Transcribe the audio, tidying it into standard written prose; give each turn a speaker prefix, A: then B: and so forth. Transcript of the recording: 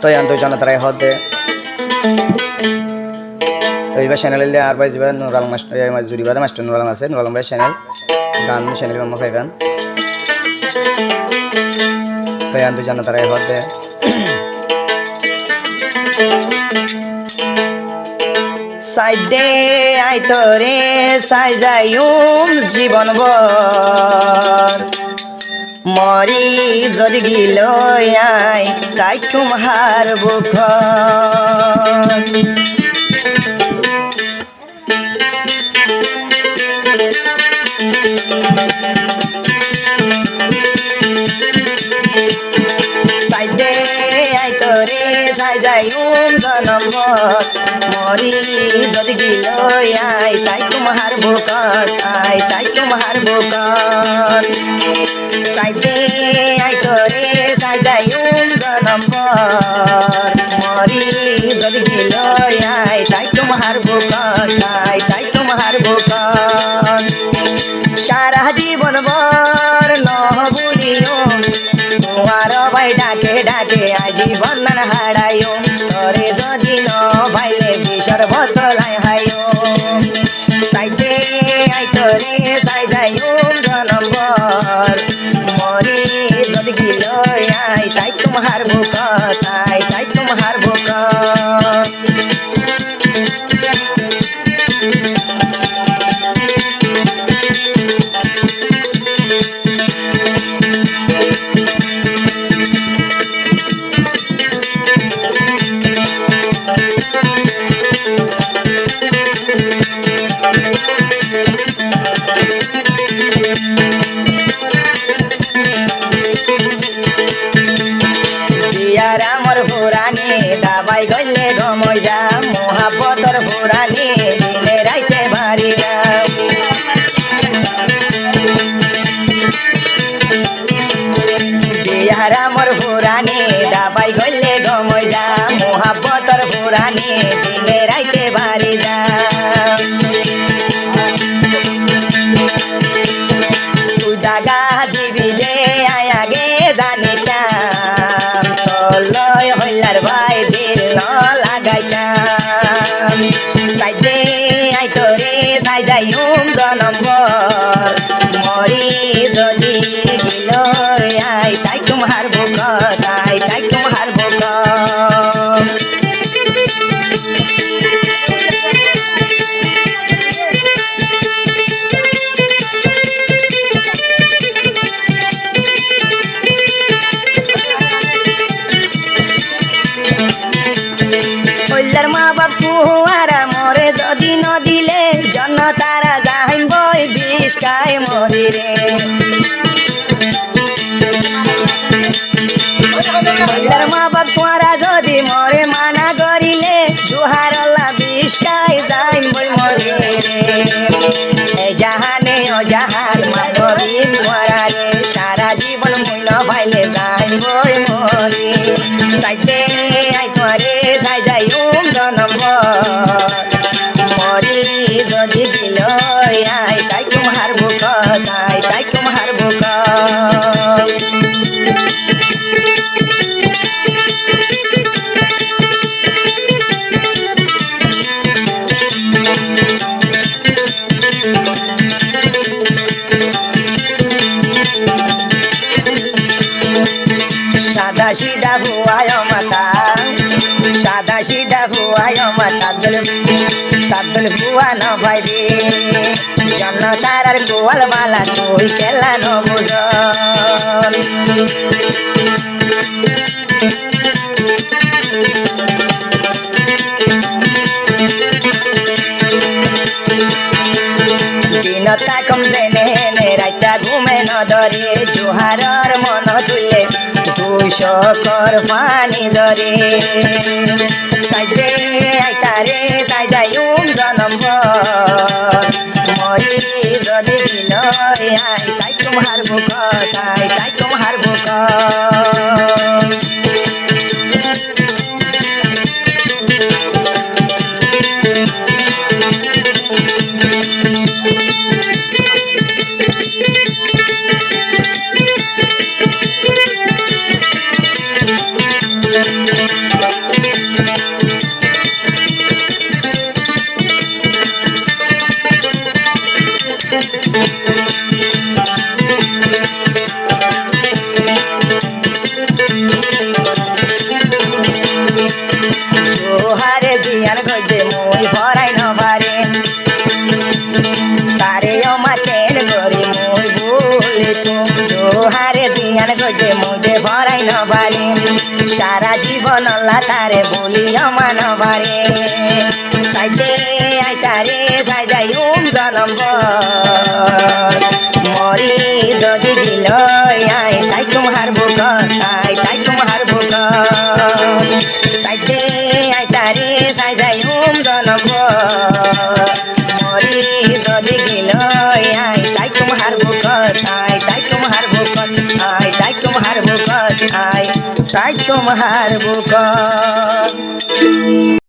A: তো ইয়ান দুইজনে তারাই হদে তো এইবার চ্যানেলে আর ভাই যাবেন নুর আলম মাস্টার জুরিবাদে মাস্টার নুর আলম আছে নুর আলম ভাই চ্যানেল গান চ্যানেল মামা পাইবেন তো ইয়ান দুইজনে তারাই হদে সাইডে আইতরে সাইজায়ুম জীবন ভর মরি যদি গিল আই তাই তোমার বুক সাইডে আইতরে সাইজায়ুম জনম মরি যদি গিল আই তাই তোমার বুক তাই তোমার বুক সাইডে আইতরে সাইজায়ুম জনম মরি যদি গিল আই তাই তোমার বুক তাই তোমার বুক সারা জীবন ভর ন ভুলিও তোমার ভাই ডাকে ডাকে আজীবন হারাইও তরে যদি ন ভাইলে বিষর বদলাই হাইও সাইতে আইতরে সাইজায়ুম জনম ভর মরি যদি গিল আই তাই তোমার বুক তাই তোমার বুক রামর ফুরানি দাবাই গলে গমই যা মহাপতর ফুরানি দিনে রাইতে ভারি যা রামর ফুরানি দাবাই গলে গমই যা মহাপতর ফুরানি দিনে রাইতে ভারি যা তুই দাগা দিবি দে আগে জানিতাম লয় হইলার ভাই দিল লাগাইতাম সাইডে আইতরে সাইজায়ুম জনম ভর মরি যদি গিল আই তাই তোমার বুক তাই তোমার বুক কইলার মা বাপ কুয়ারা মরে যদি ন দিলে জন্য তারা যাইম বই বিষ খায় মরি রে কইলার মা বাপ কুয়ারা যদি মরে মানা করিলে জুহারল্লা বিষ খায় যাইম বই মরি রে এই জাহানে ও জাহান মানবী কুয়ারা রে সারা জীবন মূল্য ভাইলে যাইম বই মরি সাইতে আইতরে সাইজায়ুম জনম মরি যদি দিল আই তাই তোমার বুক তাই তোমার বুক সাদা সিধা ভুয়ায় মাতা সাদা সিধা ভুয়ায় মাতা তাদল ভুয়া ন ভাইরে জন্য তারার গোয়াল বালা তুই কেলা ন বুঝ দিনতা কম জেনে রাইতা ঘুমে ন ধরে জোহারর মন তুলে দুশকর পানি ধরে সাইডে আইতারে সাইজায়ুম জনম ভর মরি যদি দিল আই তাই তোমার বুক তাই তোমার বুক জোহারে জিয়ান গজে মুই ভরাই নবারে তারে অমাকেন করি মুই ভুলি তু জোহারে জিয়ান গজে মুজে ভরাই নবারে সারা জীবন আল্লাহ তারে বলি অমানবারে সাইতে আইতারে সাইদাই জনম মরি যদি দিল আই তাই তোমার বুক তাই তোমার বুক সাইতে আইতারে সাইদাই জনম মরি যদি দিল আই তাই তোমার বুক তাই তোমার বুক তাই তোমার বুক তাই তোমার বুক